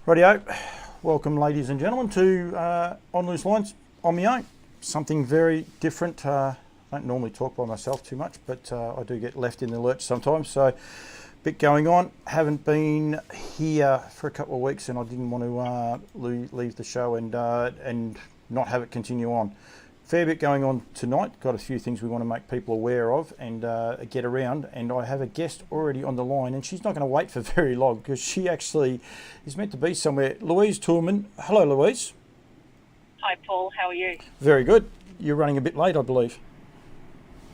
Rightio, welcome ladies and gentlemen to On Loose Lines on my own. Something very different. I don't normally talk by myself too much, but I do get left in the lurch sometimes. So, bit going on. Haven't been here for a couple of weeks, and I didn't want to leave the show and not have it continue on. Fair bit going on tonight. Got a few things we want to make people aware of and get around. And I have a guest already on the line, and she's not going to wait for very long because she actually is meant to be somewhere. Louise Toorman. Hello, Louise. Hi, Paul. How are you? Very good. You're running a bit late, I believe.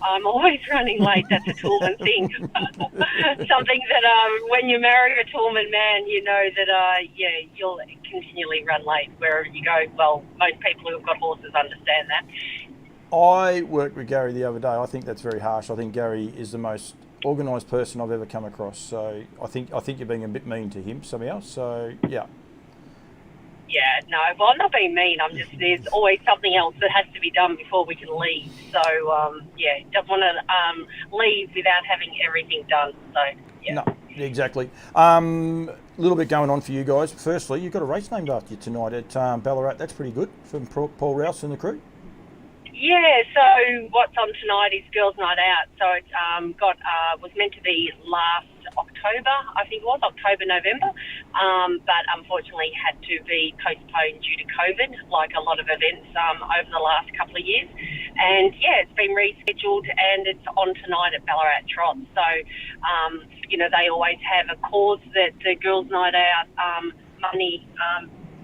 I'm always running late. That's a Toolman thing. Something that when you marry a Toolman man, you know that, you'll continually run late wherever you go. Well, most people who've got horses understand that. I worked with Gary the other day. I think that's very harsh. I think Gary is the most organised person I've ever come across. So I think you're being a bit mean to him somehow. So, yeah. Yeah, no, well, I'm not being mean. There's always something else that has to be done before we can leave. So, don't want to leave without having everything done. So, yeah. No, exactly. A little bit going on for you guys. Firstly, you've got a race named after you tonight at Ballarat. That's pretty good from Paul Rouse and the crew. Yeah, so what's on tonight is Girls' Night Out. So it was meant to be last October, I think it was, November, but unfortunately had to be postponed due to COVID, like a lot of events over the last couple of years. And yeah, it's been rescheduled and it's on tonight at Ballarat Trot. So, they always have a cause that the Girls' Night Out money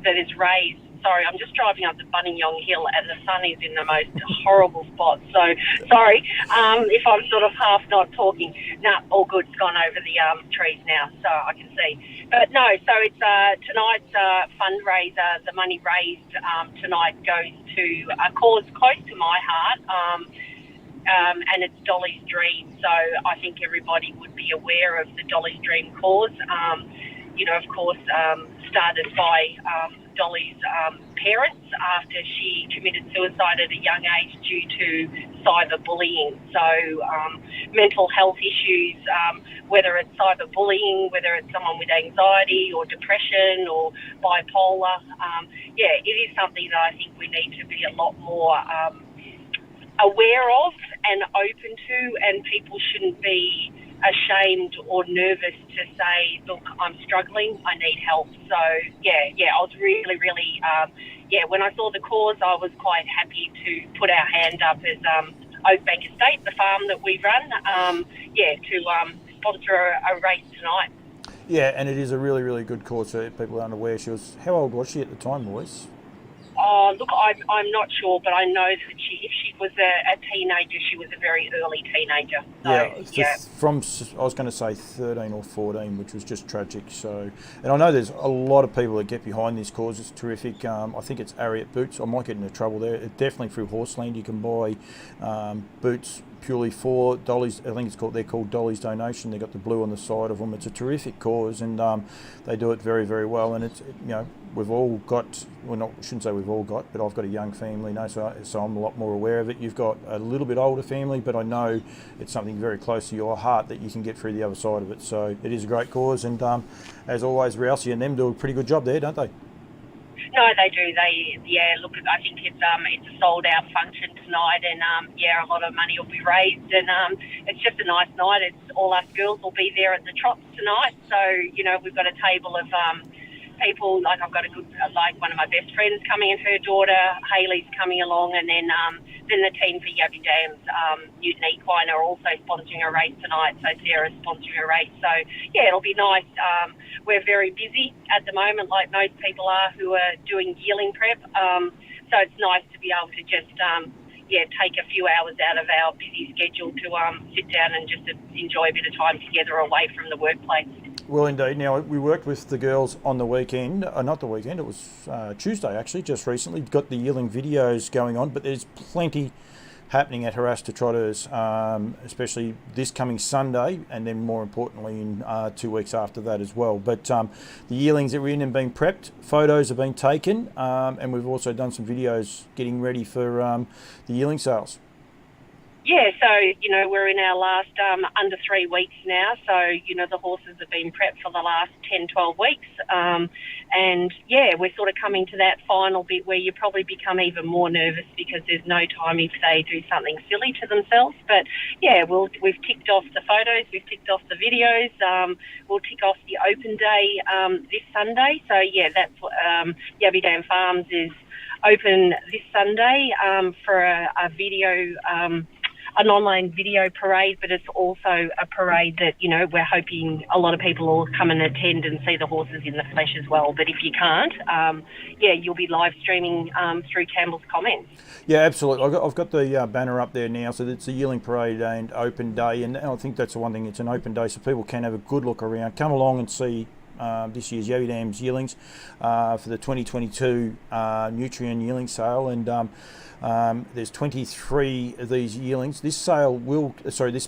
that is raised. Sorry, I'm just driving up the Buninyong Hill and the sun is in the most horrible spot. So, sorry if I'm sort of half not talking. No, all good. It's gone over the trees now, so I can see. But no, so it's tonight's fundraiser. The money raised tonight goes to a cause close to my heart, and it's Dolly's Dream. So I think everybody would be aware of the Dolly's Dream cause. Of course, started by Dolly's parents after she committed suicide at a young age due to cyberbullying. So mental health issues, whether it's cyberbullying, whether it's someone with anxiety or depression or bipolar, it is something that I think we need to be a lot more aware of and open to, and people shouldn't be ashamed or nervous to say, look, I'm struggling, I need help. So, I was really, when I saw the cause, I was quite happy to put our hand up as Oakbank Estate, the farm that we run, to sponsor a race tonight. Yeah, and it is a really, really good cause for people unaware. How old was she at the time, Louise? Oh, look, I'm not sure, but I know that if she was a teenager, she was a very early teenager. So, from, I was going to say 13 or 14, which was just tragic. So, and I know there's a lot of people that get behind this cause. It's terrific. I think it's Ariat Boots. I might get into trouble there. Definitely through Horseland, you can buy boots purely for Dolly's. I think they're called Dolly's Donation. They've got the blue on the side of them. It's a terrific cause, and they do it very, very well. And it's we've all got. Well, I shouldn't say we've all got, but I've got a young family now, so I'm a lot more aware of it. You've got a little bit older family, but I know it's something very close to your heart that you can get through the other side of it. So it is a great cause, and as always, Rousey and them do a pretty good job there, don't they? No, they do. Look, I think it's a sold-out function tonight, and a lot of money will be raised, and it's just a nice night. It's all us girls will be there at the trots tonight. So we've got a table of people. Like I've got one of my best friends coming and her daughter Hayley's coming along, and then the team for Yabby Dams, Newton Equine are also sponsoring a race tonight. So Sarah's sponsoring a race. So it'll be nice. We're very busy at the moment, like most people are who are doing yearling prep. So it's nice to be able to just take a few hours out of our busy schedule to sit down and just enjoy a bit of time together away from the workplace. Well, indeed. Now, we worked with the girls on the weekend, not the weekend, it was Tuesday actually, just recently. Got the yearling videos going on, but there's plenty happening at Harasta Trotters, especially this coming Sunday, and then more importantly in 2 weeks after that as well. But the yearlings are in and being prepped, photos have been taken, and we've also done some videos getting ready for the yearling sales. Yeah, so, we're in our last under 3 weeks now. So, the horses have been prepped for the last 10, 12 weeks. And, yeah, we're sort of coming to that final bit where you probably become even more nervous because there's no time if they do something silly to themselves. But, yeah, we've ticked off the photos, we've ticked off the videos. We'll tick off the open day this Sunday. So, yeah, that's what Yabby Dam Farms is open this Sunday for a video an online video parade, but it's also a parade that, we're hoping a lot of people will come and attend and see the horses in the flesh as well. But if you can't, you'll be live streaming through Campbell's Comments. Yeah, absolutely. I've got the banner up there now, so it's a yearling parade and open day, and I think that's the one thing, it's an open day, so people can have a good look around. Come along and see this year's Yabby Dams yearlings for the 2022 Nutrien yearling sale, and there's 23 of these yearlings. This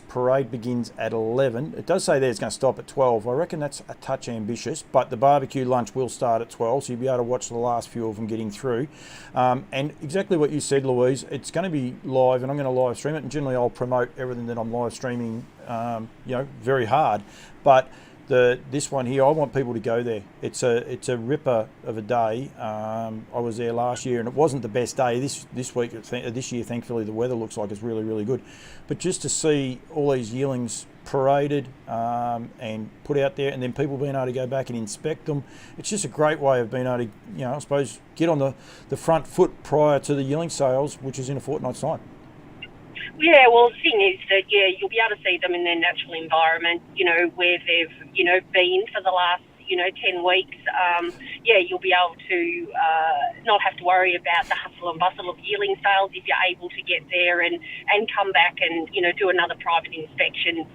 parade begins at 11. It does say there it's going to stop at 12. I reckon that's a touch ambitious, but the barbecue lunch will start at 12, so you'll be able to watch the last few of them getting through. And exactly what you said, Louise, it's going to be live, and I'm going to live stream it, and generally I'll promote everything that I'm live streaming, very hard. But this one here, I want people to go there. It's a ripper of a day. I was there last year and it wasn't the best day. This year, thankfully, the weather looks like it's really, really good. But just to see all these yearlings paraded and put out there, and then people being able to go back and inspect them, it's just a great way of being able to, I suppose, get on the front foot prior to the yearling sales, which is in a fortnight's time. Yeah, well, the thing is that, you'll be able to see them in their natural environment, where they've, been for the last, 10 weeks. You'll be able to not have to worry about the hustle and bustle of yearling sales if you're able to get there and come back and, do another private inspection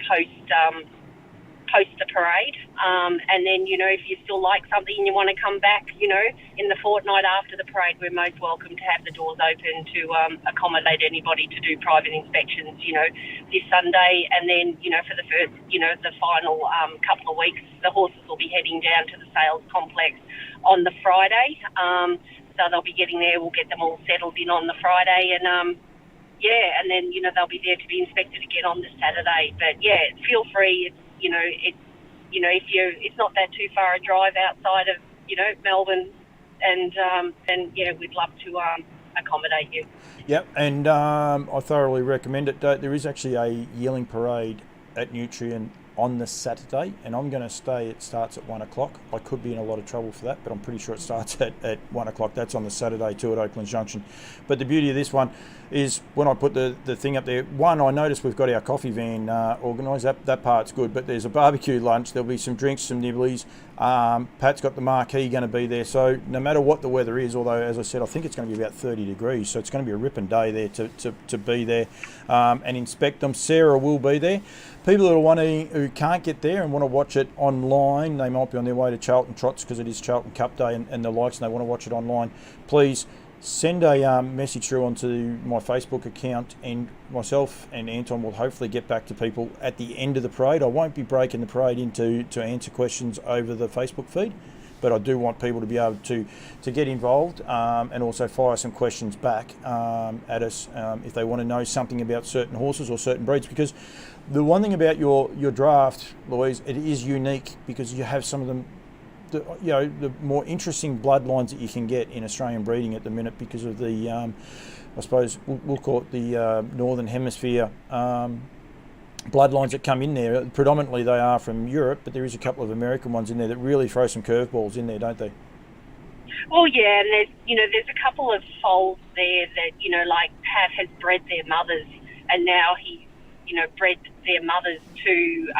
post the parade. And then, if you still like something and you want to come back, in the fortnight after the parade, we're most welcome to have the doors open to accommodate anybody to do private inspections, this Sunday. And then, for the first, the final couple of weeks, the horses will be heading down to the sales complex on the Friday. So they'll be getting there. We'll get them all settled in on the Friday, and and then, they'll be there to be inspected again on the Saturday. But feel free. It's not that too far a drive outside of, Melbourne, and we'd love to accommodate you. Yep, and I thoroughly recommend it. There is actually a yearling parade at Nutrien on the Saturday, and I'm going to stay. It starts at 1 o'clock. I could be in a lot of trouble for that, but I'm pretty sure it starts at 1 o'clock. That's on the Saturday too at Oaklands Junction. But the beauty of this one is when I put the thing up there, one, I noticed we've got our coffee van organised. That part's good, but there's a barbecue lunch. There'll be some drinks, some nibblies. Pat's got the marquee going to be there. So no matter what the weather is, although as I said, I think it's going to be about 30 degrees. So it's going to be a ripping day there to be there and inspect them. Sarah will be there. People who can't get there and want to watch it online, they might be on their way to Charlton Trots because it is Charlton Cup Day and the likes, and they want to watch it online. Please send a message through onto my Facebook account, and myself and Anton will hopefully get back to people at the end of the parade. I won't be breaking the parade into to answer questions over the Facebook feed, but I do want people to be able to get involved and also fire some questions back at us if they want to know something about certain horses or certain breeds. Because the one thing about your draft, Louise, it is unique because you have some of them, the more interesting bloodlines that you can get in Australian breeding at the minute because of the, I suppose we'll call it the Northern Hemisphere bloodlines that come in there. Predominantly they are from Europe, but there is a couple of American ones in there that really throw some curveballs in there, don't they? Well, yeah, and there's a couple of foals there that, like Pat has bred their mothers, and now he's, bred their mothers to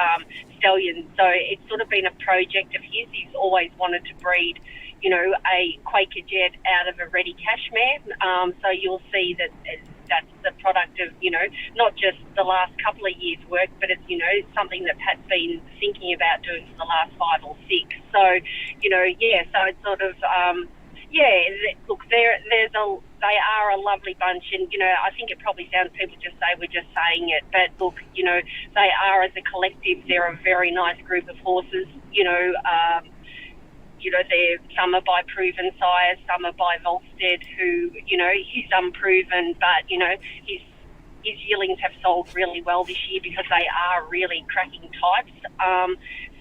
stallions. So it's sort of been a project of his. He's always wanted to breed, a Quaker Jet out of a Ready Cashmere. So you'll see that that's the product of, not just the last couple of years' work, but it's, something that Pat's been thinking about doing for the last 5 or 6. So, so it's sort of, look, they are a lovely bunch, and, I think it probably sounds, people just say we're just saying it, but look, they are, as a collective, they're a very nice group of horses, they're, some are by proven sires, some are by Volstead, who, he's unproven, but, he's his yearlings have sold really well this year because they are really cracking types.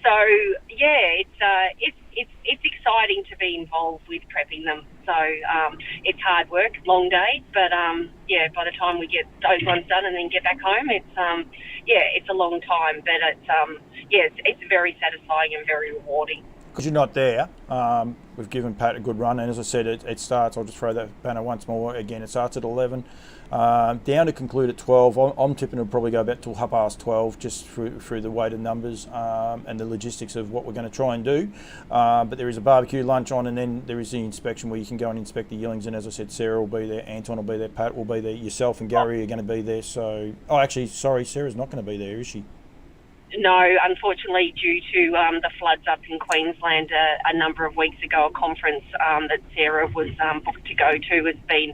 So yeah, it's exciting to be involved with prepping them. So it's hard work, long day, but yeah, by the time we get those ones done and then get back home, it's a long time, but it's very satisfying and very rewarding. Because you're not there, we've given Pat a good run, and as I said, it starts. I'll just throw that banner once more. Again, it starts at 11, down to conclude at 12. I'm tipping it'll probably go about till 12:30, just through the weighted numbers and the logistics of what we're going to try and do. But there is a barbecue lunch on, and then there is the inspection where you can go and inspect the yearlings. And as I said, Sarah will be there, Anton will be there, Pat will be there, yourself and Gary are going to be there. So, sorry, Sarah's not going to be there, is she? No, unfortunately, due to the floods up in Queensland a number of weeks ago, a conference that Sarah was booked to go to has been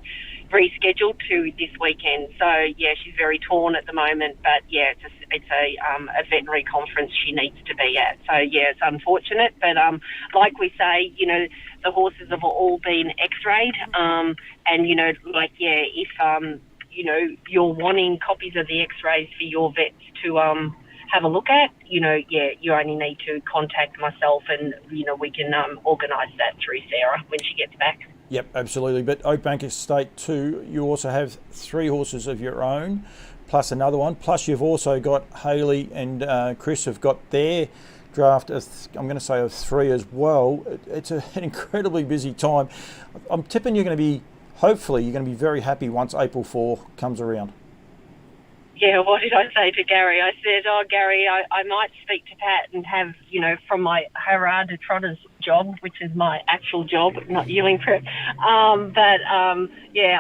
rescheduled to this weekend. So, yeah, she's very torn at the moment, but, yeah, it's a veterinary conference she needs to be at. So, yeah, it's unfortunate, but like we say, you know, the horses have all been x-rayed and, you know, like, yeah, if, you know, you're wanting copies of the x-rays for your vets to have a look at, you know, yeah, you only need to contact myself and, you know, we can organise that through Sarah when she gets back. Yep, absolutely. But Oakbank Estate too, you also have 3 horses of your own, plus another one. Plus you've also got Hayley and Chris have got their draft of, I'm going to say, of 3 as well. It's an incredibly busy time. I'm tipping hopefully you're going to be very happy once April 4 comes around. Yeah, what did I say to Gary? I said, Gary, I might speak to Pat and have, you know, from my Harada Trotter's job, which is my actual job, not yearling prep. Yeah,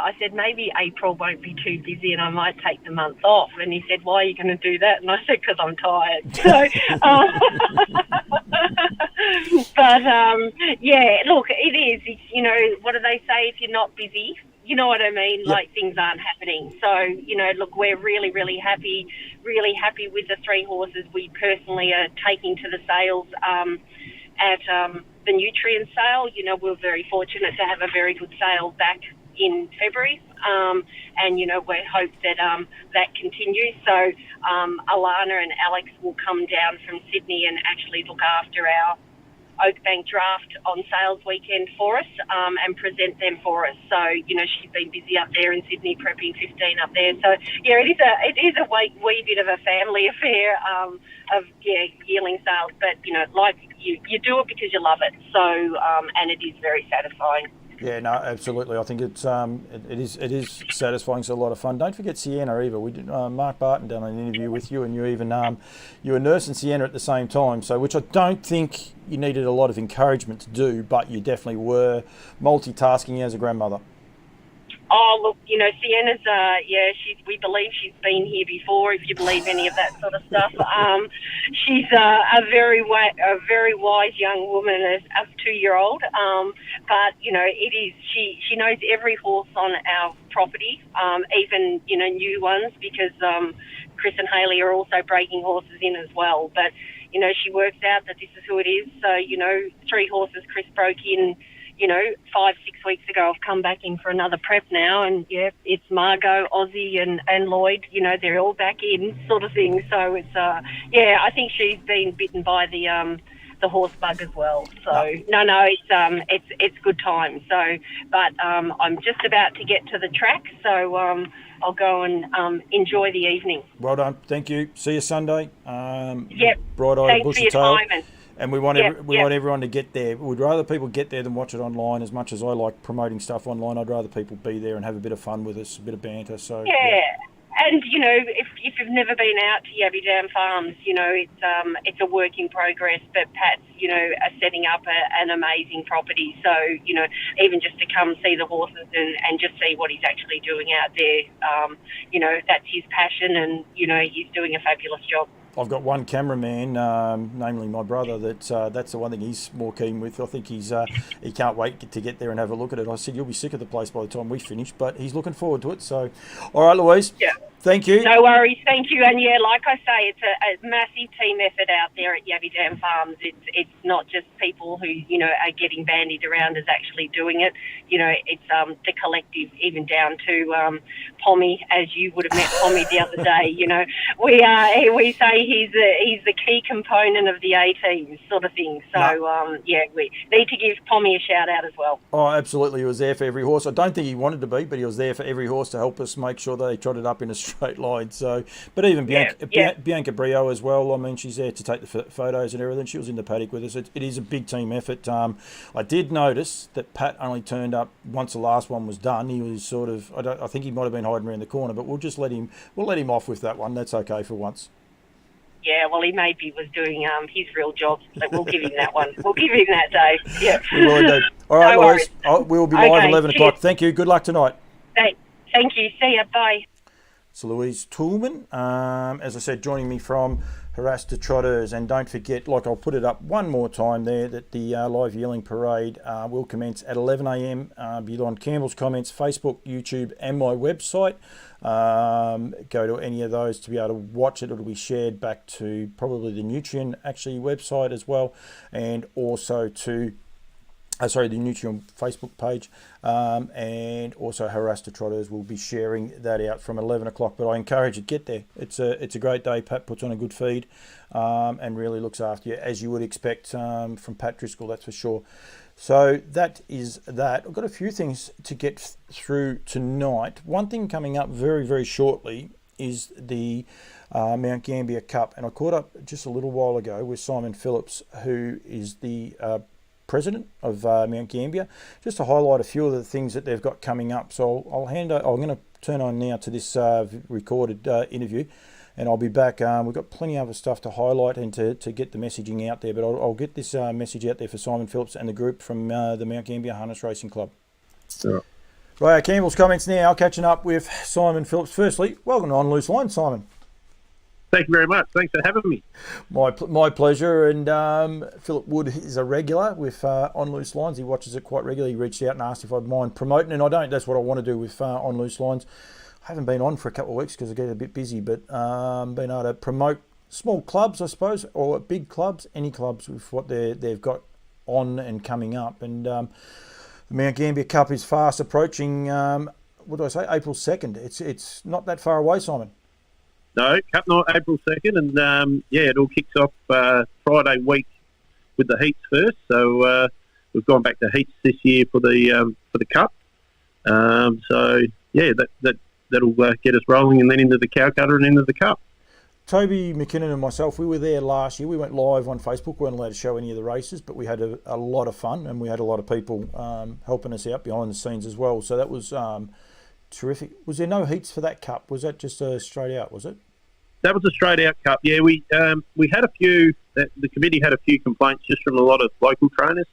I said maybe April won't be too busy and I might take the month off. And he said, why are you going to do that? And I said, because I'm tired. So, yeah, look, it is. It's, you know, what do they say? If you're not busy, you know what I mean? Yep. Like, things aren't happening. So, you know, look, we're really, really happy with the 3 horses we personally are taking to the sales at the nutrient sale. You know, we're very fortunate to have a very good sale back in February. And, you know, we hope that that continues. So Alana and Alex will come down from Sydney and actually look after our Oakbank draft on sales weekend for us and present them for us. So, you know, she's been busy up there in Sydney prepping 15 up there. So, yeah, it is a wee bit of a family affair of yearling sales. But, you know, like you do it because you love it. So, and it is very satisfying. Yeah, no, absolutely. I think it is satisfying. It's a lot of fun. Don't forget Sienna either. We did, Mark Barton done an interview with you, and you even you were nursing Sienna at the same time. So, which I don't think you needed a lot of encouragement to do, but you definitely were multitasking as a grandmother. Oh, look, you know, Sienna's, we believe she's been here before, if you believe any of that sort of stuff. She's a very wise young woman, a 2-year-old. But, you know, she knows every horse on our property, even, you know, new ones, because Chris and Hayley are also breaking horses in as well. But, you know, she works out that this is who it is. So, you know, 3 horses Chris broke in, you know, 5-6 weeks ago. I've come back in for another prep now, and yeah, it's Margot, Aussie, and Lloyd. You know, they're all back in, sort of thing. So it's I think she's been bitten by the horse bug as well. So it's good time. So, but I'm just about to get to the track, so I'll go and enjoy the evening. Well done, thank you. See you Sunday. Yep. Bright-eyed, thanks bushy for your time. And we want everyone to get there. We'd rather people get there than watch it online. As much as I like promoting stuff online, I'd rather people be there and have a bit of fun with us, a bit of banter. So yeah. And, you know, if you've never been out to Yabby Dam Farms, you know, it's a work in progress, but Pat's, you know, are setting up an amazing property. So, you know, even just to come see the horses and just see what he's actually doing out there, you know, that's his passion, and, you know, he's doing a fabulous job. I've got one cameraman, namely my brother, that's the one thing he's more keen with. I think he can't wait to get there and have a look at it. I said, you'll be sick of the place by the time we finish, but he's looking forward to it. So, all right, Louise. Yeah. Thank you. No worries, thank you. And yeah, like I say, it's a massive team effort out there at Yabby Dam Farms. It's not just people who are getting bandied around as actually doing it. It's the collective, even down to Pommy, as you would have met Pommy the other day. We say he's the key component of the A team, sort of thing. So we need to give Pommy a shout out as well. Oh, absolutely. He was there for every horse. I don't think he wanted to be, but he was there for every horse to help us make sure they trotted up in a straight line. So, but even Bianca Brio as well. I mean, she's there to take the photos and everything. She was in the paddock with us. It is a big team effort. I did notice that Pat only turned up once the last one was done. He was sort of, I think he might have been hiding around the corner, but we'll let him off with that one. That's okay for once. Yeah, well, he maybe was doing his real job, but we'll give him that one. We'll give him that day. Yeah. We will indeed. All right, No Louise. We'll be live at 11 cheers. o'clock. Thank you. Good luck tonight. Thank you. See ya. Bye. So Louise Toolman, as I said, joining me from Harass Trotters. And don't forget, like I'll put it up one more time there, that the live yearling parade will commence at 11 a.m. Be on Campbell's Comments, Facebook, YouTube and my website. Go to any of those to be able to watch it. It'll be shared back to probably the Nutrien website as well, and also to the Nutrien Facebook page, and also Harass Trotters will be sharing that out from 11 o'clock. But I encourage you, get there. It's a great day. Pat puts on a good feed and really looks after you, as you would expect from Pat Driscoll, that's for sure. So that is that. I've got a few things to get through tonight. One thing coming up very, very shortly is the Mount Gambier Cup. And I caught up just a little while ago with Simon Phillips, who is the president of Mount Gambier, just to highlight a few of the things that they've got coming up. So I'm going to turn on now to this recorded interview, and I'll be back. We've got plenty of other stuff to highlight and to get the messaging out there, but I'll get this message out there for Simon Phillips and the group from the Mount Gambier Harness Racing Club. Yeah. Right, Campbell's Comments now, catching up with Simon Phillips. Firstly, welcome to On Loose Line, Simon. Thank you very much. Thanks for having me. My pleasure. And Philip Wood is a regular with On Loose Lines. He watches it quite regularly. He reached out and asked if I'd mind promoting, and I don't. That's what I want to do with On Loose Lines. I haven't been on for a couple of weeks because I get a bit busy, but been able to promote small clubs, I suppose, or big clubs, any clubs with what they've got on and coming up. And the Mount Gambier Cup is fast approaching. What do I say? April 2nd. It's not that far away, Simon. No, Cup night April 2nd, and it all kicks off Friday week with the heats first. So we've gone back to heats this year for the Cup. That'll get us rolling, and then into the cow cutter and into the Cup. Toby McKinnon and myself, we were there last year. We went live on Facebook. We weren't allowed to show any of the races, but we had a lot of fun, and we had a lot of people helping us out behind the scenes as well. So that was terrific. Was there no heats for that Cup? Was that just a straight out, was it? That was a straight out Cup. Yeah, we had a few. The committee had a few complaints just from a lot of local trainers.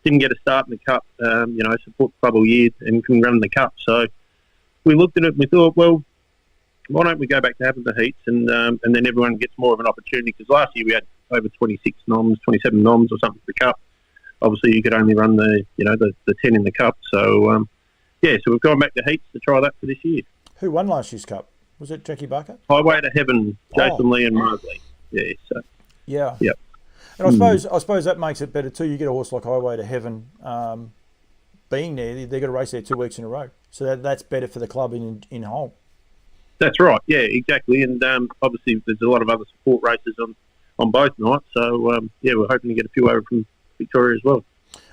Didn't get a start in the Cup. Support the club all year and couldn't run the Cup. So we looked at it and we thought, well, why don't we go back to having the heats and then everyone gets more of an opportunity? Because last year we had over 26 noms, 27 noms or something for the Cup. Obviously, you could only run the 10 in the Cup. So so we've gone back to heats to try that for this year. Who won last year's Cup? Was it Jackie Barker? Highway to Heaven, Jason Lee and Mosley. Yeah. So. Yeah. Yep. And I suppose that makes it better too. You get a horse like Highway to Heaven being there. They're going to race there 2 weeks in a row, so that's better for the club in whole. That's right. Yeah, exactly. And obviously, there's a lot of other support races on both nights. So we're hoping to get a few over from Victoria as well.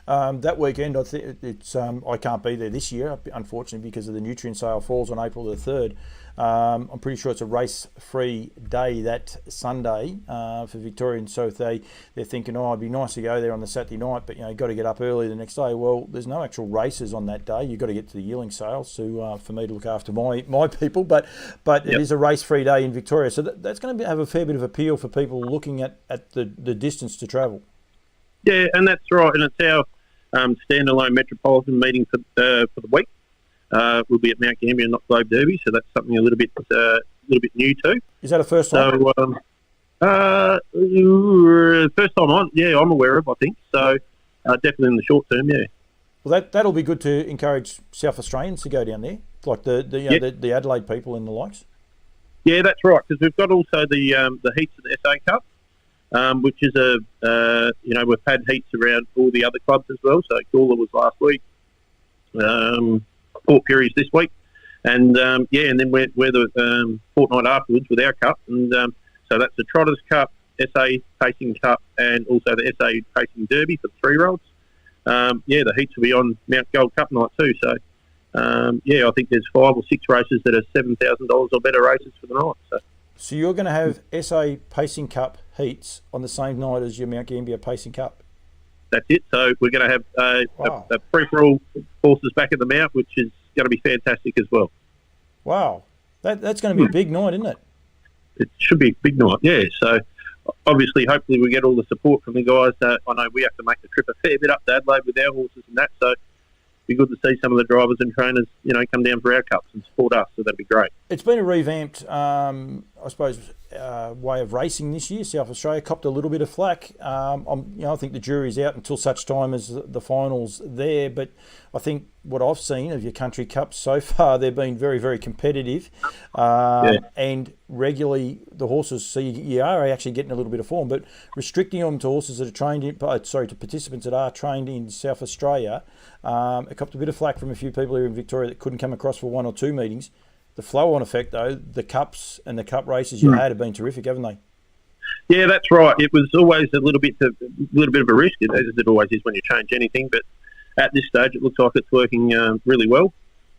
That weekend, I think it's. I can't be there this year, unfortunately, because of the Nutrien sale falls on April the 3rd. I'm pretty sure it's a race-free day that Sunday for Victorians. So if they're thinking, it'd be nice to go there on the Saturday night, but you've got to get up early the next day. Well, there's no actual races on that day. You've got to get to the yearling sales for me to look after my people. But It is a race-free day in Victoria, so that's going to have a fair bit of appeal for people looking at the distance to travel. Yeah, and that's right, and it's our standalone metropolitan meeting for the week. We'll be at Mount Gambier, not Globe Derby, so that's something a little bit new too. Is that a first time? So, first time I'm aware of, I think. So, definitely in the short term, yeah. Well, that'll be good to encourage South Australians to go down there, like the Adelaide people and the likes. Yeah, that's right. Because we've got also the heats of the SA Cup, which is we've had heats around all the other clubs as well. So Gawler was last week, Port Pirie this week, and and then we're the fortnight afterwards with our cup, and so that's the Trotters Cup, SA Pacing Cup, and also the SA Pacing Derby for the 3-year-olds. The heats will be on Mount Gold Cup night too. So I think there's 5 or 6 races that are $7,000 or better races for the night. So you're going to have SA Pacing Cup heats on the same night as your Mount Gambier Pacing Cup? That's it. So we're going to have a free-for-all horses back at the Mount, which is going to be fantastic as well. Wow. That's going to be a big night, isn't it? It should be a big night, yeah. So obviously, hopefully we get all the support from the guys. I know we have to make the trip a fair bit up to Adelaide with our horses and that, so be good to see some of the drivers and trainers, come down for our cups and support us. So that'd be great. It's been a revamped, I suppose, way of racing this year. South Australia copped a little bit of flack. I think the jury's out until such time as the finals there. But I think what I've seen of your country cups so far, they've been very, very competitive, and regularly the horses. So you are actually getting a little bit of form, but restricting them to horses that are trained in, to participants that are trained in South Australia. It copped a bit of flack from a few people here in Victoria that couldn't come across for 1 or 2 meetings. The flow-on effect, though, the cups and the cup races you had have been terrific, haven't they? Yeah, that's right. It was always a little bit of a risk, as it always is when you change anything. But at this stage, it looks like it's working really well.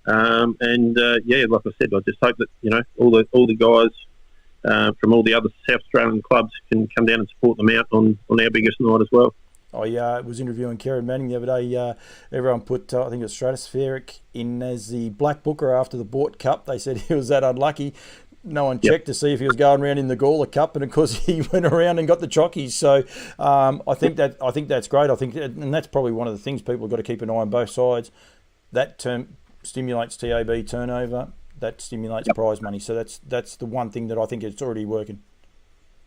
Like I said, I just hope that all the guys from all the other South Australian clubs can come down and support them out on our biggest night as well. I was interviewing Karen Manning the other day. Everyone put, I think it was Stratospheric, in as the black booker after the Bort Cup. They said he was that unlucky. No one checked to see if he was going around in the Gawler Cup, and of course he went around and got the chockies. So I think that's great. I think, and that's probably one of the things people have got to keep an eye on both sides. That term stimulates TAB turnover. That stimulates prize money. So that's the one thing that I think it's already working.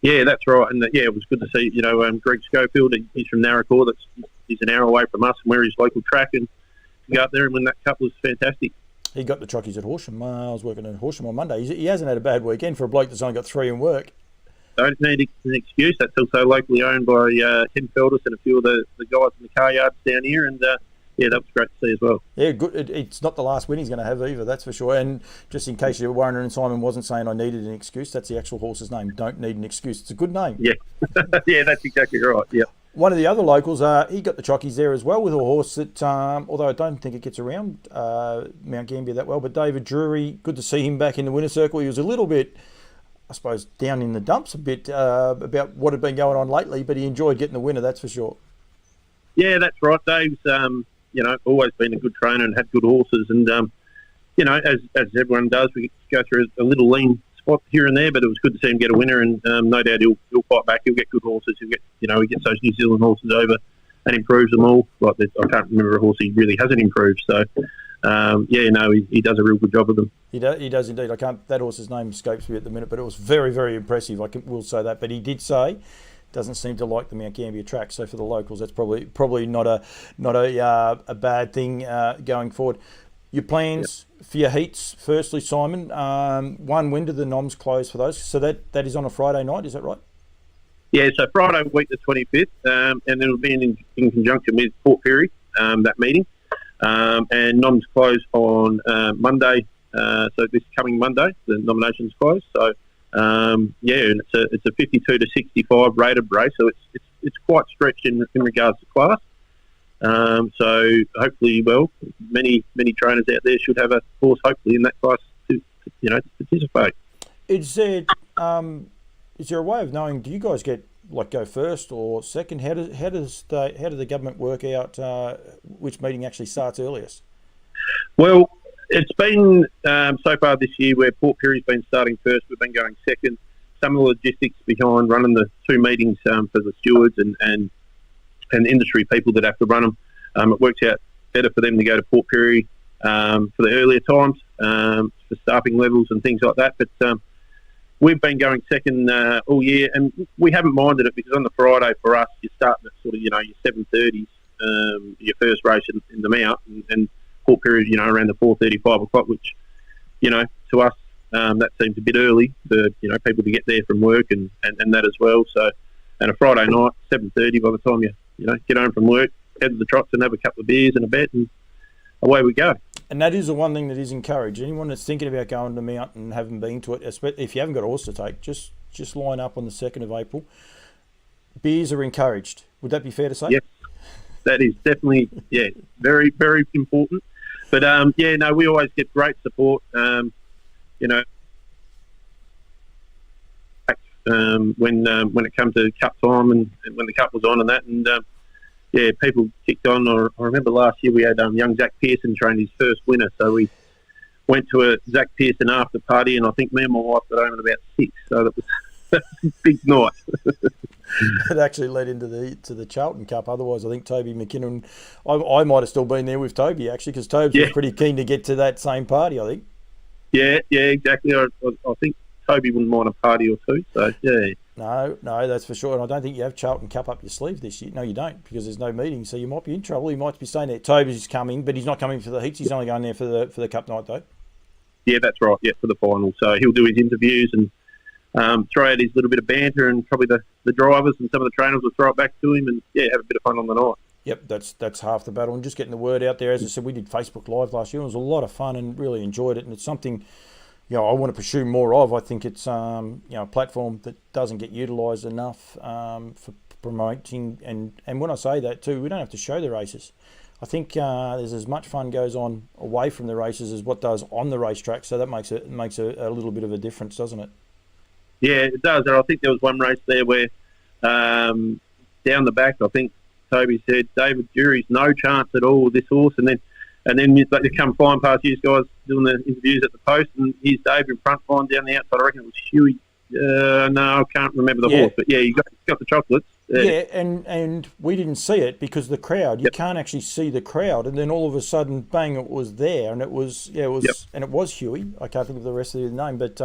Yeah, that's right. And it was good to see, Greg Schofield, he's from Narracor, he's an hour away from us, and we're his local track, and to go up there and win that cup was fantastic. He got the chockies at Horsham. I was working at Horsham on Monday. He hasn't had a bad weekend for a bloke that's only got 3 in work. Don't need an excuse. That's also locally owned by Ken Feldis and a few of the guys in the car yards down here, and that was great to see as well. Yeah, good. It's not the last win he's going to have either, that's for sure. And just in case you're wondering, Simon wasn't saying I needed an excuse. That's the actual horse's name. Don't need an excuse. It's a good name. Yeah, yeah, that's exactly right. Yeah. One of the other locals, he got the chockies there as well with a horse that, although I don't think it gets around Mount Gambier that well, but David Drury, good to see him back in the winner's circle. He was a little bit, I suppose, down in the dumps a bit about what had been going on lately, but he enjoyed getting the winner, that's for sure. Yeah, that's right. Dave's, always been a good trainer and had good horses. And, as everyone does, we go through a little lean spot here and there, but it was good to see him get a winner, and no doubt he'll fight back. He'll get good horses. He gets those New Zealand horses over and improves them all. I can't remember a horse he really hasn't improved. So, he does a real good job of them. He does indeed. That horse's name escapes me at the minute, but it was very, very impressive. Will say that. But he did say doesn't seem to like the Mount Gambier track. So for the locals, that's probably not a bad thing going forward. Your plans for your heats, firstly, Simon. When do the noms close for those? So that is on a Friday night, is that right? Yeah, so Friday week the 25th, and then it'll be in conjunction with Port Pirie, that meeting. And noms close on Monday, so this coming Monday, the nominations close. So, and it's a 52 to 65 rated race, so it's quite stretched in regards to class. So hopefully, many trainers out there should have a horse hopefully in that class to participate. Is there a way of knowing? Do you guys get go first or second? How do the government work out which meeting actually starts earliest? Well, it's been so far this year where Port Pirie's been starting first. We've been going second. Some of the logistics behind running the 2 meetings for the stewards and industry people that have to run them, it works out better for them to go to Port Pirie for the earlier times for staffing levels and things like that. But we've been going second all year, and we haven't minded it because on the Friday for us, you're starting at sort of your 7:30s, your first race in the Mount, and Port Pirie around the 4:30, 5 o'clock, which to us that seems a bit early for people to get there from work and that as well. So, and a Friday night, 7:30 by the time you get home from work, head to the trots and have a couple of beers and a bet, and away we go. And that is the one thing that is encouraged. Anyone that's thinking about going to Mount and haven't been to it, if you haven't got a horse to take, just line up on the 2nd of April. Beers are encouraged. Would that be fair to say? Yes, that is definitely, very, very important. But, we always get great support, when it comes to cup time and when the cup was on and that. And, people kicked on. I remember last year we had young Zach Pearson train his first winner. So we went to a Zach Pearson after party, and I think me and my wife got home at about 6. So that was a big night. It actually led into the Charlton Cup. Otherwise, I think Toby McKinnon, I might have still been there with Toby, actually, because Tobes was pretty keen to get to that same party, I think. Yeah, exactly. I think Toby wouldn't mind a party or two. So, yeah. No, that's for sure. And I don't think you have Charlton Cup up your sleeve this year. No, you don't, because there's no meeting. So you might be in trouble. You might be staying there. Toby's coming, but he's not coming for the heats. He's only going there for the Cup night, though. Yeah, that's right. Yeah, for the final. So he'll do his interviews and throw out his little bit of banter, and probably the drivers and some of the trainers will throw it back to him and, have a bit of fun on the night. Yep, that's half the battle. And just getting the word out there. As I said, we did Facebook Live last year. It was a lot of fun and really enjoyed it. And it's something I want to pursue more of. I think it's a platform that doesn't get utilised enough for promoting. And when I say that too, we don't have to show the races. I think there's as much fun goes on away from the races as what does on the racetrack. So that makes a little bit of a difference, doesn't it? Yeah, it does. And I think there was one race there where down the back, I think Toby said, David Jury's no chance at all with this horse. And then you come flying past you guys doing the interviews at the post, and here's Dave in front, flying down the outside. I reckon it was Huey. No, I can't remember the horse, but he got the chocolates. Yeah, and we didn't see it because the crowd. You can't actually see the crowd, and then all of a sudden, bang! It was there, and it was and it was Huey. I can't think of the rest of the name, but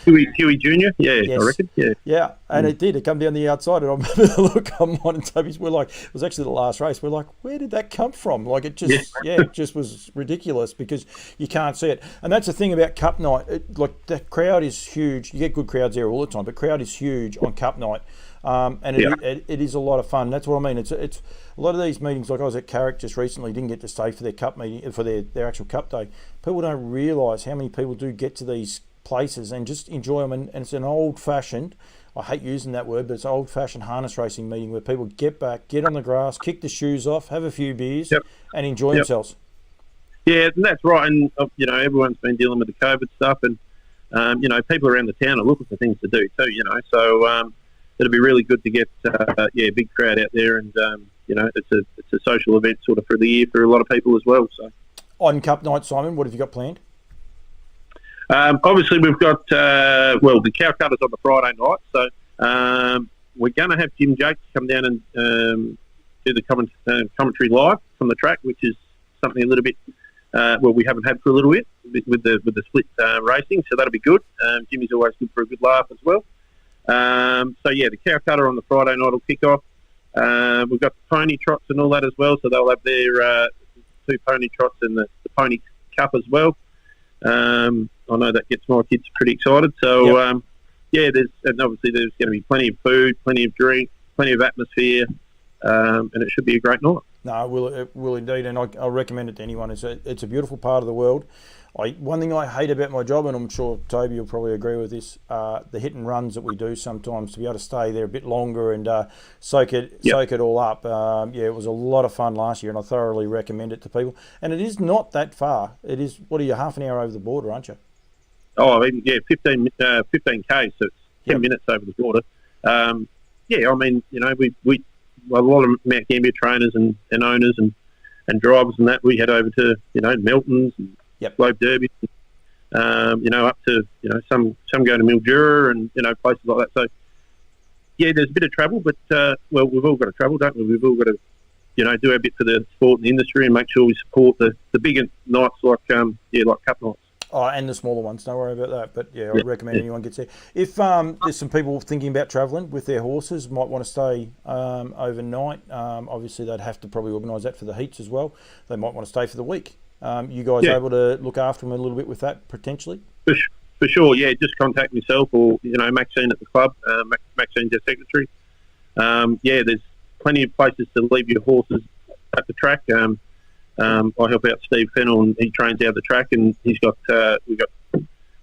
Huey Junior. Yeah, yes. I reckon. Yeah, and it did. It come down the outside, and I remember the look on mine and Toby's. We're like, it was actually the last race. We're like, where did that come from? Like it just, it just was ridiculous because you can't see it, and that's the thing about Cup night. The crowd is huge. You get good crowds there all the time, but crowd is huge on Cup night. And it is a lot of fun. That's what I mean. It's a lot of these meetings. Like I was at Carrick just recently, didn't get to stay for their cup meeting for their actual cup day. People don't realise how many people do get to these places and just enjoy them. And it's an old-fashioned, I hate using that word, but it's an old-fashioned harness racing meeting where people get back, get on the grass, kick the shoes off, have a few beers, and enjoy themselves. Yeah, that's right. And everyone's been dealing with the COVID stuff, and people around the town are looking for things to do too. So. It'll be really good to get a big crowd out there, and it's a social event sort of for the year for a lot of people as well. So on Cup night, Simon, what have you got planned? Obviously, we've got the cow cutters on the Friday night, so we're going to have Jim Jakes come down and do the commentary live from the track, which is something a little bit we haven't had for a little bit with the split racing, so that'll be good. Jimmy's always good for a good laugh as well. The cow cutter on the Friday night will kick off. We've got the pony trots and all that as well, so they'll have their 2 pony trots and the pony cup as well. I know that gets my kids pretty excited. So there's going to be plenty of food, plenty of drink, plenty of atmosphere, and it should be a great night. No, it will indeed, and I recommend it to anyone. It's a beautiful part of the world. One thing I hate about my job, and I'm sure Toby will probably agree with this, the hit and runs that we do sometimes to be able to stay there a bit longer and soak it all up. It was a lot of fun last year, and I thoroughly recommend it to people. And it is not that far. It is, half an hour over the border, aren't you? Oh, 15 K, so it's 10 minutes over the border. We a lot of Mount Gambier trainers and owners and drivers and that, we head over to, Melton's and Globe Derby, up to, some go to Mildura and, places like that. So, there's a bit of travel, but, we've all got to travel, don't we? We've all got to, do our bit for the sport and the industry and make sure we support the bigger nights like Cup nights. Oh, and the smaller ones, don't worry about that. But, I recommend anyone gets there. If there's some people thinking about travelling with their horses, might want to stay overnight, obviously they'd have to probably organise that for the heats as well. They might want to stay for the week. You guys able to look after them a little bit with that, potentially? For sure, yeah. Just contact myself or Maxine at the club. Maxine's our secretary. There's plenty of places to leave your horses at the track. I help out Steve Fennell, and he trains out the track, and he's got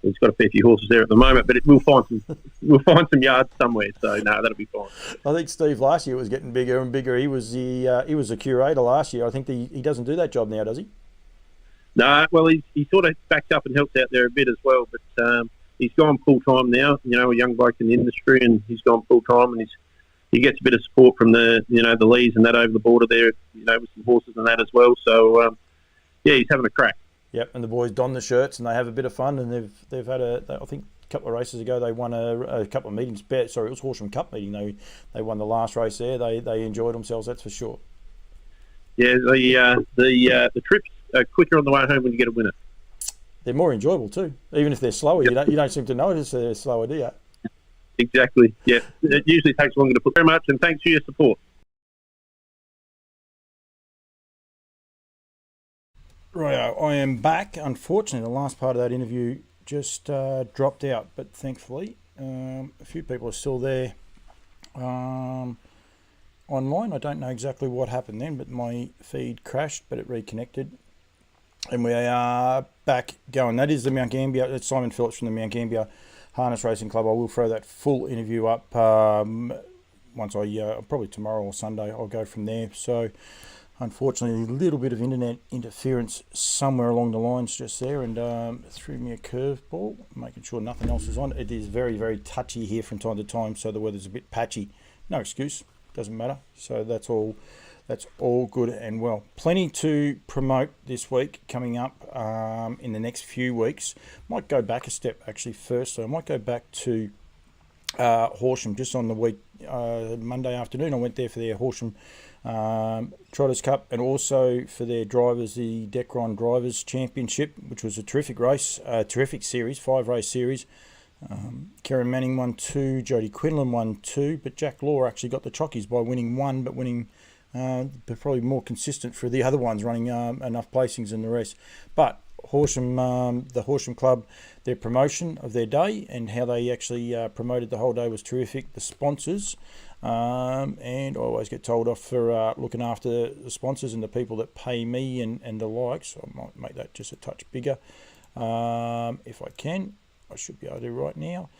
he's got a fair few horses there at the moment. But we'll find some yards somewhere. So no, that'll be fine. I think Steve last year was getting bigger and bigger. He was the curator last year. I think he doesn't do that job now, does he? No, well, he sort of backs up and helps out there a bit as well, but he's gone full time now. A young bloke in the industry, and he's gone full time, and he gets a bit of support from the the Lees and that over the border there, with some horses and that as well. So he's having a crack. Yep, and the boys don the shirts and they have a bit of fun, and they've had I think a couple of races ago they won a couple of meetings. Sorry, it was Horsham Cup meeting. They won the last race there. They enjoyed themselves, that's for sure. Yeah, the trips are quicker on the way home when you get a winner. They're more enjoyable too, even if they're slower. Yep. You don't seem to notice they're slower, do you? Exactly. Yeah, it usually takes longer to put. Very much, and thanks for your support. Right, I am back. Unfortunately, the last part of that interview just dropped out, but thankfully, a few people are still there online. I don't know exactly what happened then, but my feed crashed, but it reconnected. And we are back going. That is the Mount Gambier. That's Simon Phillips from the Mount Gambier Harness Racing Club. I will throw that full interview up once probably tomorrow or Sunday. I'll go from there. So, unfortunately, a little bit of internet interference somewhere along the lines just there, and threw me a curveball, making sure nothing else is on. It is very, very touchy here from time to time, so the weather's a bit patchy. No excuse, doesn't matter. So that's all. That's all good and well. Plenty to promote this week coming up in the next few weeks. Might go back a step actually first. So I might go back to Horsham just on the week, Monday afternoon. I went there for their Horsham Trotters Cup and also for their drivers, the Decron Drivers Championship, which was a terrific race, terrific series, 5-race series. Karen Manning won 2, Jodie Quinlan won 2, but Jack Law actually got the chockies by winning 1, but winning but probably more consistent for the other ones, running enough placings than the rest. But Horsham, the Horsham Club, their promotion of their day and how they actually promoted the whole day was terrific. The sponsors, and I always get told off for looking after the sponsors and the people that pay me and the likes. I might make that just a touch bigger if I can. I should be able to right now.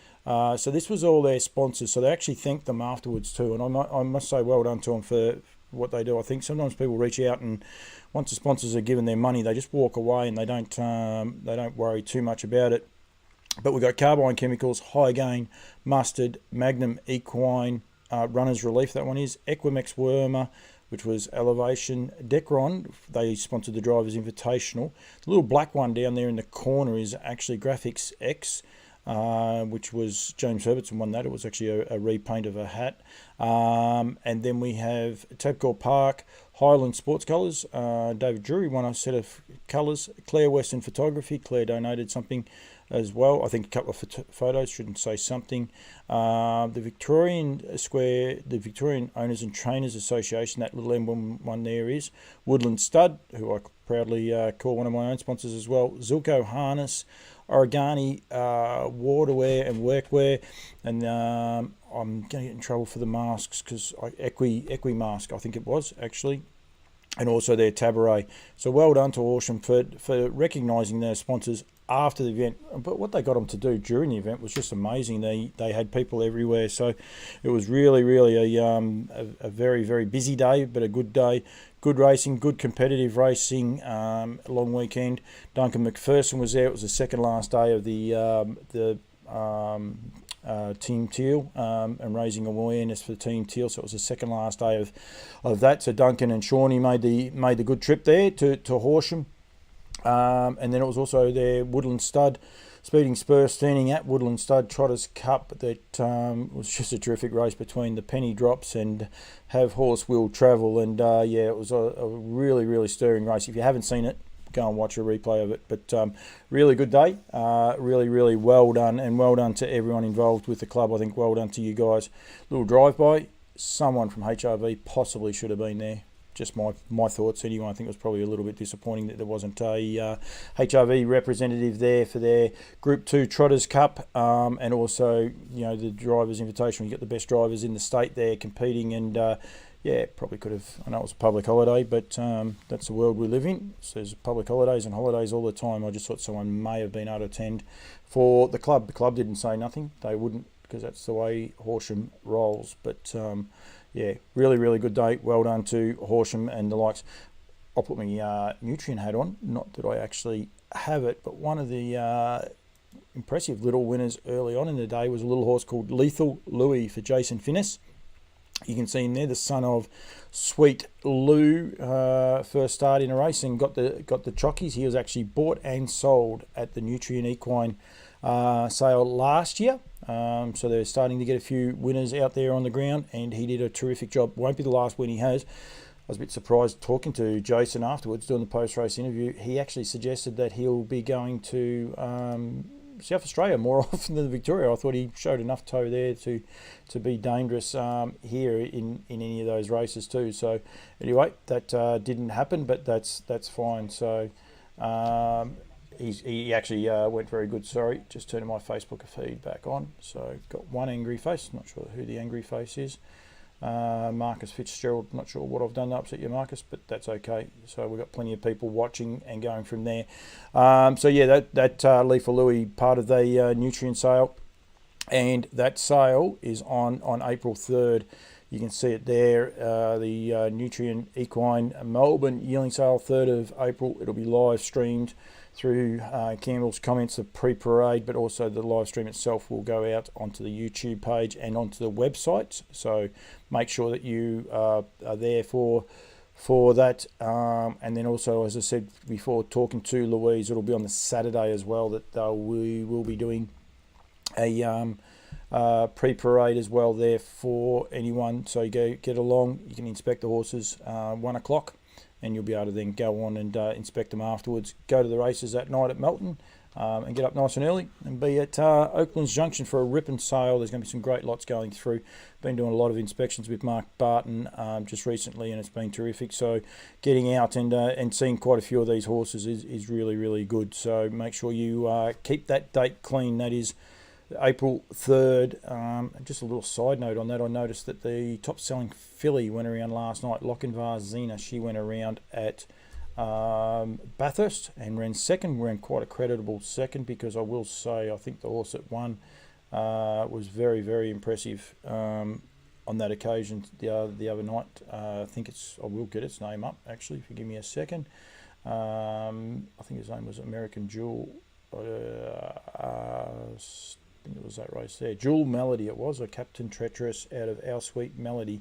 So this was all their sponsors. So they actually thanked them afterwards too. And I must say well done to them for what they do. I think sometimes people reach out and once the sponsors are given their money, they just walk away and they don't worry too much about it. But we've got Carbine Chemicals, High Gain, Mustard, Magnum Equine, Runners Relief, that one is, Equimex Wormer, which was Elevation, Decron, they sponsored the Drivers Invitational. The little black one down there in the corner is actually Graphics X, which was James Herbertson won that. It was actually a repaint of a hat. And then we have Tabcorp Park, Highland Sports Colours. David Drury won a set of colours. Claire Western Photography. Claire donated something as well. I think a couple of photos, shouldn't say something. The Victorian Square, the Victorian Owners and Trainers Association, that little emblem one there is. Woodland Stud, who I proudly call one of my own sponsors as well. Zilko Harness, Origani Waterwear and Workwear, and I'm going to get in trouble for the masks because Equi Mask, I think it was actually, and also their Tabaret. So well done to Horsham for recognising their sponsors after the event. But what they got them to do during the event was just amazing. They had people everywhere, so it was really a very, very busy day, but a good day. Good racing, good competitive racing, long weekend. Duncan McPherson was there. It was the second last day of the Team Teal and raising awareness for Team Teal. So it was the second last day of that. So Duncan and Shawnee made the good trip there to Horsham. And then it was also their Woodland Stud Speeding Spur standing at Woodland Stud Trotters Cup that was just a terrific race between the penny drops and Have Horse Will Travel, and it was a really stirring race. If you haven't seen it, go and watch a replay of it. But really good day, really well done, and well done to everyone involved with the club. I think well done to you guys. Little drive-by, someone from HRV possibly should have been there. just my thoughts anyway. I think it was probably a little bit disappointing that there wasn't a HRV representative there for their Group 2 Trotters Cup, and also, the Drivers' Invitational. You get the best drivers in the state there competing, and probably could have. I know it was a public holiday, but that's the world we live in. So there's public holidays and holidays all the time. I just thought someone may have been able to attend for the club. The club didn't say nothing. They wouldn't, because that's the way Horsham rolls. But really, really good day. Well done to Horsham and the likes. I'll put my Nutrien hat on. Not that I actually have it, but one of the impressive little winners early on in the day was a little horse called Lethal Louis for Jason Finnis. You can see him there, the son of Sweet Lou, first start in a race and got the chockies. He was actually bought and sold at the Nutrien Equine sale last year. So they're starting to get a few winners out there on the ground, and he did a terrific job. Won't be the last win he has. I was a bit surprised talking to Jason afterwards, doing the post-race interview. He actually suggested that he'll be going to South Australia more often than Victoria. I thought he showed enough toe there to be dangerous here in any of those races too. So anyway, that didn't happen, but that's fine. So he actually went very good. Sorry, just turning my Facebook feed back on. So got one angry face. Not sure who the angry face is. Marcus Fitzgerald, not sure what I've done to upset you, Marcus, but that's okay. So we've got plenty of people watching and going from there. That Lethal Louis part of the Nutrien sale, and that sale is on April 3rd. You can see it there, the Nutrien Equine Melbourne yearling sale, 3rd of April. It'll be live streamed through Campbell's comments of pre-parade, but also the live stream itself will go out onto the YouTube page and onto the website. So make sure that you are there for that. And then also, as I said before, talking to Louise, it'll be on the Saturday as well that we will be doing a pre-parade as well there for anyone. So you get along, you can inspect the horses 1 o'clock. And you'll be able to then go on and inspect them afterwards. Go to the races that night at Melton and get up nice and early and be at Oaklands Junction for a ripping sale. There's going to be some great lots going through. Been doing a lot of inspections with Mark Barton just recently, and it's been terrific. So getting out and seeing quite a few of these horses is really, really good. So make sure you keep that date clean. That is April 3rd. Just a little side note on that, I noticed that the top selling filly went around last night, Lochinvar Zena. She went around at Bathurst and ran second, ran quite a creditable second, because I will say I think the horse that won was very, very impressive on that occasion the other night. I will get its name up actually, if you give me a second. I think his name was American Jewel. I think it was that race there. Jewel Melody it was, a Captain Treacherous out of Our Sweet Melody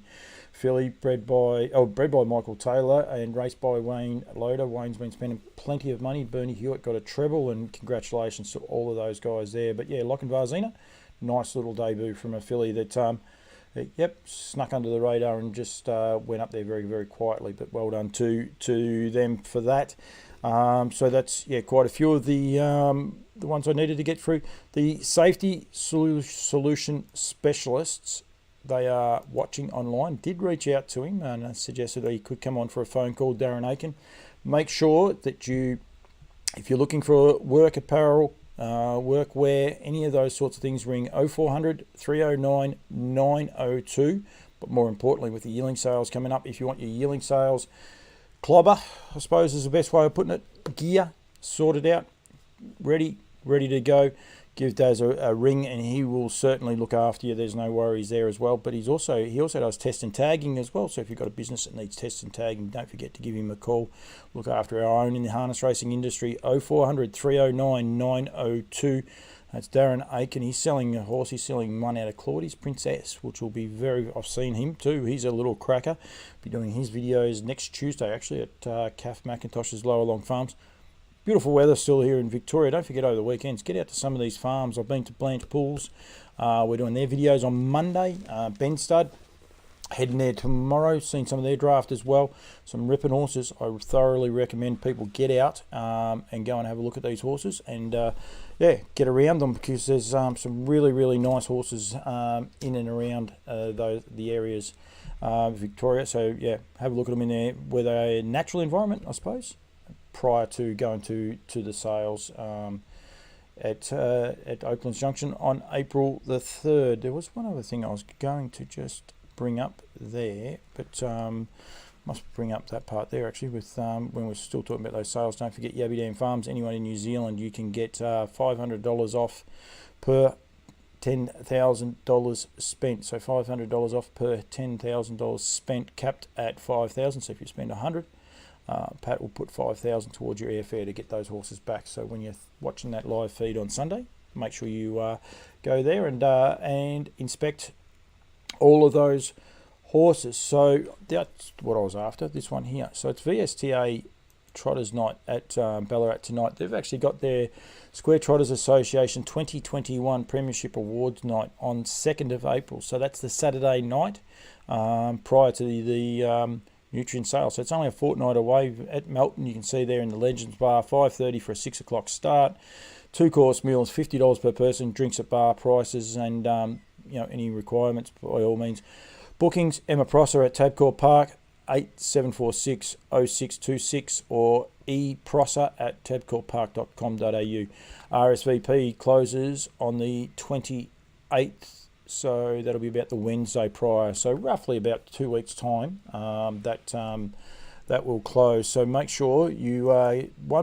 filly, bred by Michael Taylor and raced by Wayne Loader. Wayne's been spending plenty of money. Bernie Hewitt got a treble, and congratulations to all of those guys there. But yeah, Lochinvar Zena, nice little debut from a filly that snuck under the radar and just went up there very, very quietly. But well done to them for that. So that's quite a few of the ones I needed to get through. The safety solution specialists, they are watching online. Did reach out to him and suggested that he could come on for a phone call, Darren Aiken. Make sure that if you're looking for work apparel, workwear, any of those sorts of things, ring 0400 309 902. But more importantly, with the yearling sales coming up, if you want your yearling sales clobber, I suppose is the best way of putting it, gear sorted out, ready to go, give Daz a ring and he will certainly look after you. There's no worries there as well. But he also does test and tagging as well. So if you've got a business that needs test and tagging, don't forget to give him a call. Look after our own in the harness racing industry. 0400 309 902. That's Darren Aiken. He's selling a horse. He's selling one out of Claudi's Princess, which will be I've seen him too. He's a little cracker. Be doing his videos next Tuesday actually at Kath McIntosh's Lower Long Farms. Beautiful weather still here in Victoria. Don't forget over the weekends, get out to some of these farms. I've been to Blanche Pools. We're doing their videos on Monday. Ben Stud heading there tomorrow, seeing some of their draft as well. Some ripping horses. I thoroughly recommend people get out and go and have a look at these horses and get around them, because there's some really, really nice horses in and around the areas of Victoria. So yeah, have a look at them in there where they're a natural environment, I suppose, prior to going to the sales at Oaklands Junction on April the 3rd. There was one other thing I was going to just bring up there, but must bring up that part there actually with when we're still talking about those sales. Don't forget Yabby Dam Farms. Anyone in New Zealand, you can get $500 off per $10,000 spent. So $500 off per $10,000 spent, capped at $5,000. So if you spend $100, Pat will put $5,000 towards your airfare to get those horses back. So when you're watching that live feed on Sunday, make sure you go there and inspect all of those horses. So that's what I was after, this one here. So it's VSTA Trotters Night at Ballarat tonight. They've actually got their Square Trotters Association 2021 Premiership Awards Night on 2nd of April. So that's the Saturday night prior to the Nutrient sale. So it's only a fortnight away at Melton. You can see there in the Legends Bar, 5:30 for a 6 o'clock start. 2-course meals, $50 per person, drinks at bar prices, and any requirements by all means. Bookings, Emma Prosser at Tabcorp Park, 8746-0626, or eprosser at tabcorppark.com.au. RSVP closes on the 28th, so that'll be about the Wednesday prior. So roughly about 2 weeks' time that will close. So make sure you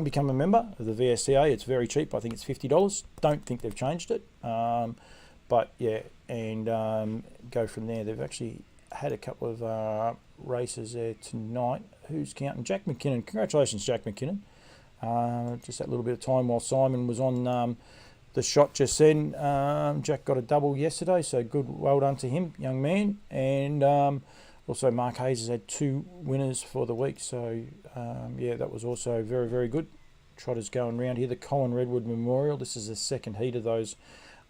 become a member of the VSCA. It's very cheap. I think it's $50. Don't think they've changed it. But yeah, and go from there. They've actually had a couple of races there tonight. Who's counting? Jack McKinnon. Congratulations, Jack McKinnon. Just that little bit of time while Simon was on the shot just then. Jack got a double yesterday, so good, well done to him, young man. And also Mark Hayes has had 2 winners for the week, so that was also very, very good. Trotters going round here. The Colin Redwood Memorial. This is the second heat of those.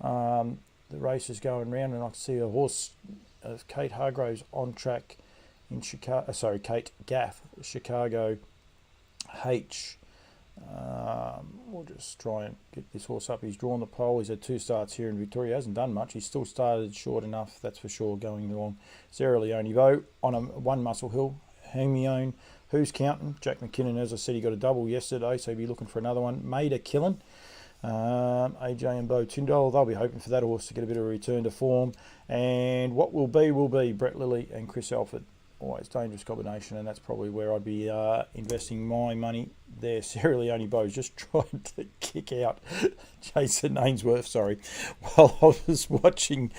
The race is going round, and I can see a horse of Kate Hargroves on track in Chicago. Kate Gaff, Chicago H. We'll just try and get this horse up. He's drawn the pole. He's had 2 starts here in Victoria. He hasn't done much. He's still started short enough, that's for sure, going along. Sarah Leone Vo on a 1 Muscle Hill. Hermione. Who's counting? Jack McKinnon, as I said, he got a double yesterday, so he'll be looking for another one. Maida Killen. AJ and Bo Tyndall, they'll be hoping for that horse to get a bit of a return to form. And what will be Brett Lilly and Chris Alford. Always dangerous combination, and that's probably where I'd be investing my money there. Sarah Leone Bo's just trying to kick out Jason Ainsworth, while I was watching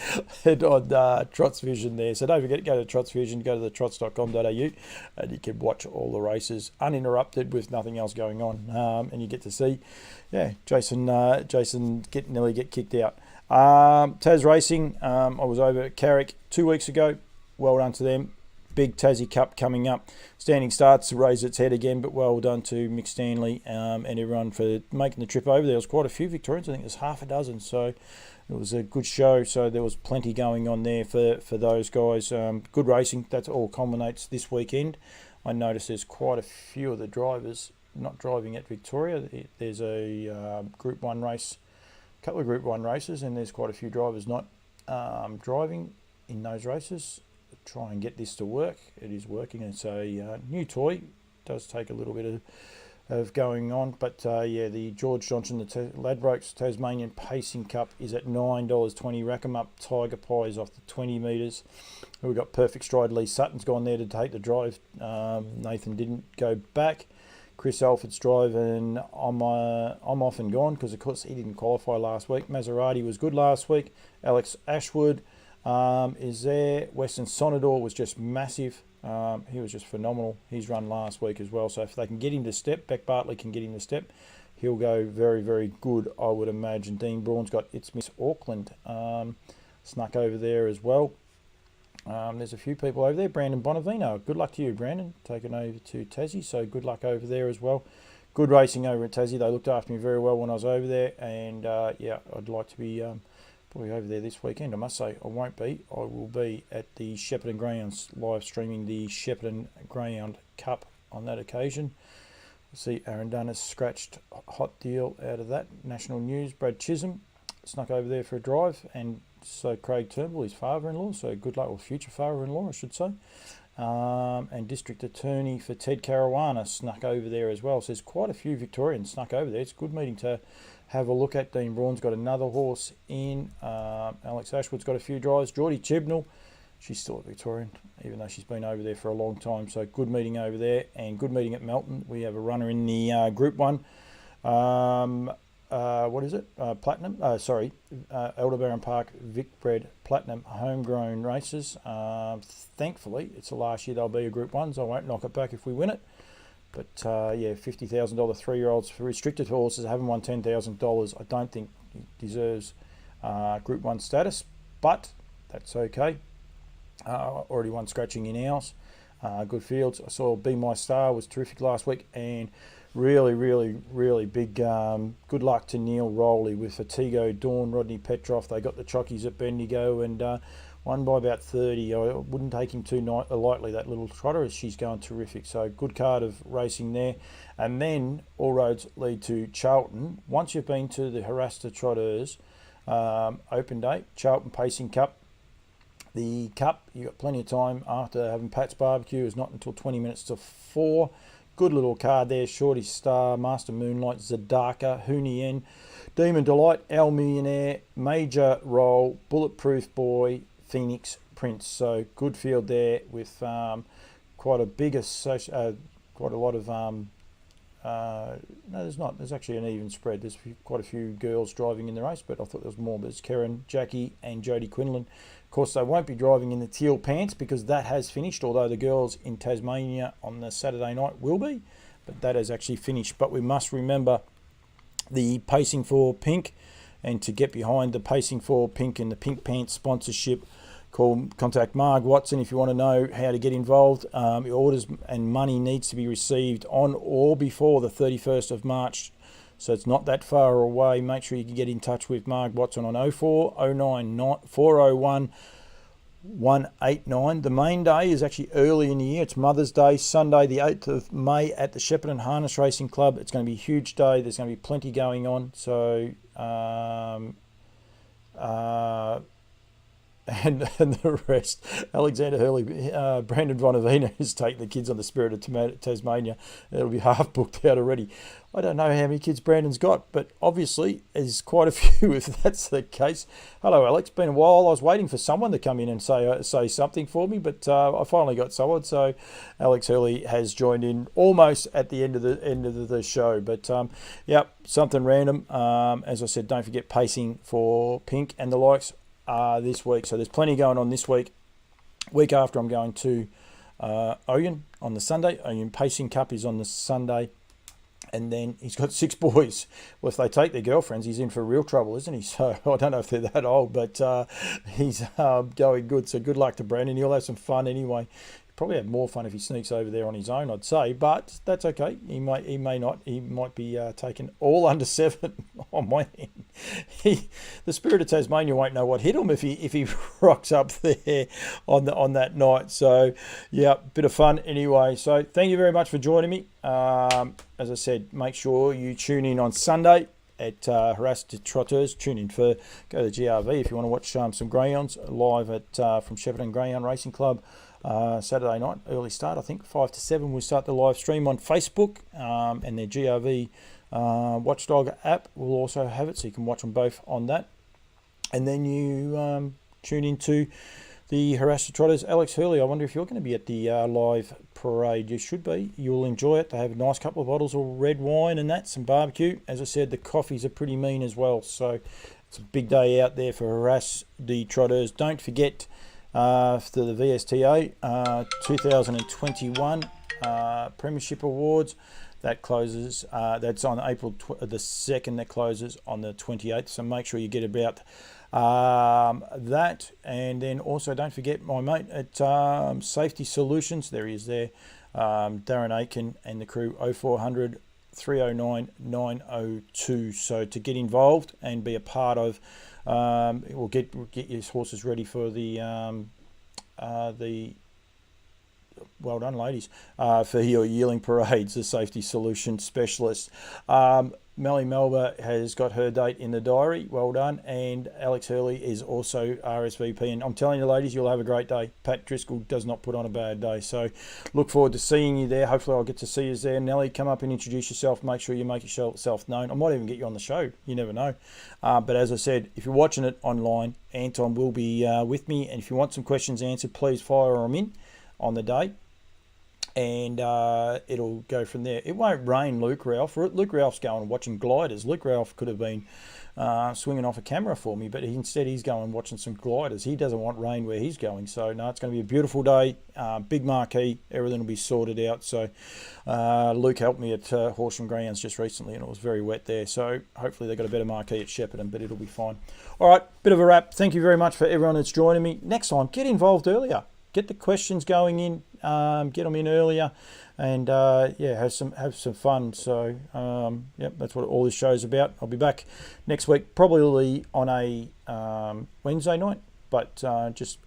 it on Trots Vision there. So don't forget, go to Trots Vision, go to the trots.com.au, and you can watch all the races uninterrupted with nothing else going on. And you get to see, Jason nearly get kicked out. Taz Racing, I was over at Carrick 2 weeks ago. Well done to them. Big Tassie Cup coming up. Standing starts to raise its head again, but well done to Mick Stanley and everyone for making the trip over. There was quite a few Victorians. I think there's half a dozen, so it was a good show. So there was plenty going on there for those guys. Good racing. That all culminates this weekend. I noticed there's quite a few of the drivers not driving at Victoria. There's a Group 1 race, a couple of Group 1 races, and there's quite a few drivers not driving in those races. Try and get this to work. It is working. It's a new toy. It does take a little bit of going on, but the George Johnson, the Ladbrokes Tasmanian Pacing Cup is at $9.20. Rack 'em up. Tiger Pie is off the 20 metres. We've got Perfect Stride. Lee Sutton's gone there to take the drive. Nathan didn't go back. Chris Alford's driving. I'm off and gone, because of course he didn't qualify last week. Maserati was good last week. Alex Ashwood is there. Western Sonador was just massive. He was just phenomenal. He's run last week as well. So if they can get him to step, Beck Bartley can get him to step, he'll go very, very good, I would imagine. Dean Braun's got It's Miss Auckland snuck over there as well. There's a few people over there. Brandon Bonavino. Good luck to you, Brandon, taking over to Tassie. So good luck over there as well. Good racing over at Tassie. They looked after me very well when I was over there. And I'd like to be probably over there this weekend. I must say I won't be. I will be at the Shepparton Grounds live streaming the Shepparton Ground Cup on that occasion. See, Aaron Dunn has scratched a hot deal out of that. National News, Brad Chisholm snuck over there for a drive, and so Craig Turnbull, his father-in-law, so good luck, or future father-in-law I should say. And District Attorney for Ted Caruana snuck over there as well. So there's quite a few Victorians snuck over there. It's a good meeting to have a look at. Dean Braun's got another horse in. Alex Ashwood's got a few drives. Geordie Chibnall, she's still a Victorian, even though she's been over there for a long time. So good meeting over there, and good meeting at Melton. We have a runner in the Group 1. What is it? Platinum? Aldebaran Park Vicbred Platinum homegrown races. Thankfully, it's the last year they'll be a Group 1, so I won't knock it back if we win it. But yeah, $50,000 3-year-olds for restricted horses. Haven't won $10,000. I don't think he deserves Group 1 status, but that's okay. Already won scratching in ours. Good fields. I saw Be My Star was terrific last week, and really big good luck to Neil Rowley with Fatigo, Dawn, Rodney Petroff. They got the chockies at Bendigo and won by about 30. I wouldn't take him too lightly, that little trotter, as she's going terrific. So good card of racing there. And then all roads lead to Charlton. Once you've been to the Harasta Trotters open date, Charlton Pacing Cup. The Cup, you've got plenty of time after having Pat's Barbecue. Is not until 20 minutes to 4. Good little card there. Shorty Star, Master Moonlight, Zadaka, Hoonien, Demon Delight, El Millionaire, Major Roll, Bulletproof Boy, Phoenix Prince. So good field there with quite a lot of no, there's not. There's actually an even spread. There's quite a few girls driving in the race, but I thought there was more. There's Karen, Jackie, and Jodie Quinlan. Of course, they won't be driving in the teal pants because that has finished, although the girls in Tasmania on the Saturday night will be, but that has actually finished. But we must remember the Pacing for Pink, and to get behind the Pacing for Pink and the Pink Pants sponsorship, contact Marg Watson if you want to know how to get involved. Your orders and money needs to be received on or before the 31st of March. So it's not that far away. Make sure you can get in touch with Marg Watson on 0409 401 189. The main day is actually early in the year. It's Mother's Day, Sunday the 8th of May at the Shepparton Harness Racing Club. It's going to be a huge day. There's going to be plenty going on. So and the rest. Alexander Hurley, Brandon Von Avena is taking the kids on the Spirit of Tasmania. It'll be half booked out already. I don't know how many kids Brandon's got, but obviously there's quite a few if that's the case. Hello, Alex. Been a while. I was waiting for someone to come in and say something for me, but I finally got someone. So Alex Hurley has joined in almost at the end of the show. But yep, something random. As I said, don't forget Pacing for Pink and the likes this week. So there's plenty going on this week. Week after, I'm going to Oyen on the Sunday. Oyen Pacing Cup is on the Sunday. And then he's got 6 boys. Well, if they take their girlfriends, he's in for real trouble, isn't he? So I don't know if they're that old, but he's going good. So good luck to Brandon. He'll have some fun anyway. Probably have more fun if he sneaks over there on his own, I'd say, but that's okay. He may not. He might be taken all under 7 on my end. The Spirit of Tasmania won't know what hit him if he rocks up there on that night. So yeah, bit of fun anyway. So thank you very much for joining me. As I said, make sure you tune in on Sunday at Harasta Trotters. Go to the GRV if you want to watch some greyhounds live at from Shepparton Greyhound Racing Club. Saturday night, early start, I think 5 to 7. We'll start the live stream on Facebook, and their GRV Watchdog app will also have it, so you can watch them both on that. And then you tune into the Harasta Trotters. Alex Hurley, I wonder if you're going to be at the live parade. You should be. You'll enjoy it. They have a nice couple of bottles of red wine and that, some barbecue. As I said, the coffees are pretty mean as well, so it's a big day out there for Harasta Trotters. Don't forget for the VSTA 2021 Premiership Awards. That closes, that's on April the 2nd, that closes on the 28th, so make sure you get about that. And then also don't forget my mate at Safety Solutions, there he is there, Darren Aiken and the crew, 0400 309 902. So to get involved and be a part of, we'll get your horses ready for the well done, ladies, for your yearling parades, the safety solution specialist. Melly Melba has got her date in the diary. Well done. And Alex Hurley is also RSVP. And I'm telling you, ladies, you'll have a great day. Pat Driscoll does not put on a bad day. So look forward to seeing you there. Hopefully I'll get to see you there. Nelly, come up and introduce yourself. Make sure you make yourself known. I might even get you on the show. You never know. But as I said, if you're watching it online, Anton will be with me. And if you want some questions answered, please fire them in on the day. And it'll go from there. It won't rain Luke Ralph. Luke Ralph's going and watching gliders. Luke Ralph could have been swinging off a camera for me, but instead he's going watching some gliders. He doesn't want rain where he's going. So, no, it's going to be a beautiful day. Big marquee. Everything will be sorted out. So, Luke helped me at Horsham Grounds just recently, and it was very wet there. So, hopefully they've got a better marquee at Shepparton, but it'll be fine. All right, bit of a wrap. Thank you very much for everyone that's joining me. Next time, get involved earlier. Get the questions going in, get them in earlier, and have some fun. So that's what all this show's about. I'll be back next week, probably on a Wednesday night, but just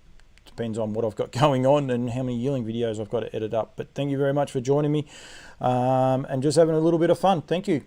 depends on what I've got going on and how many yearling videos I've got to edit up. But thank you very much for joining me, and just having a little bit of fun. Thank you.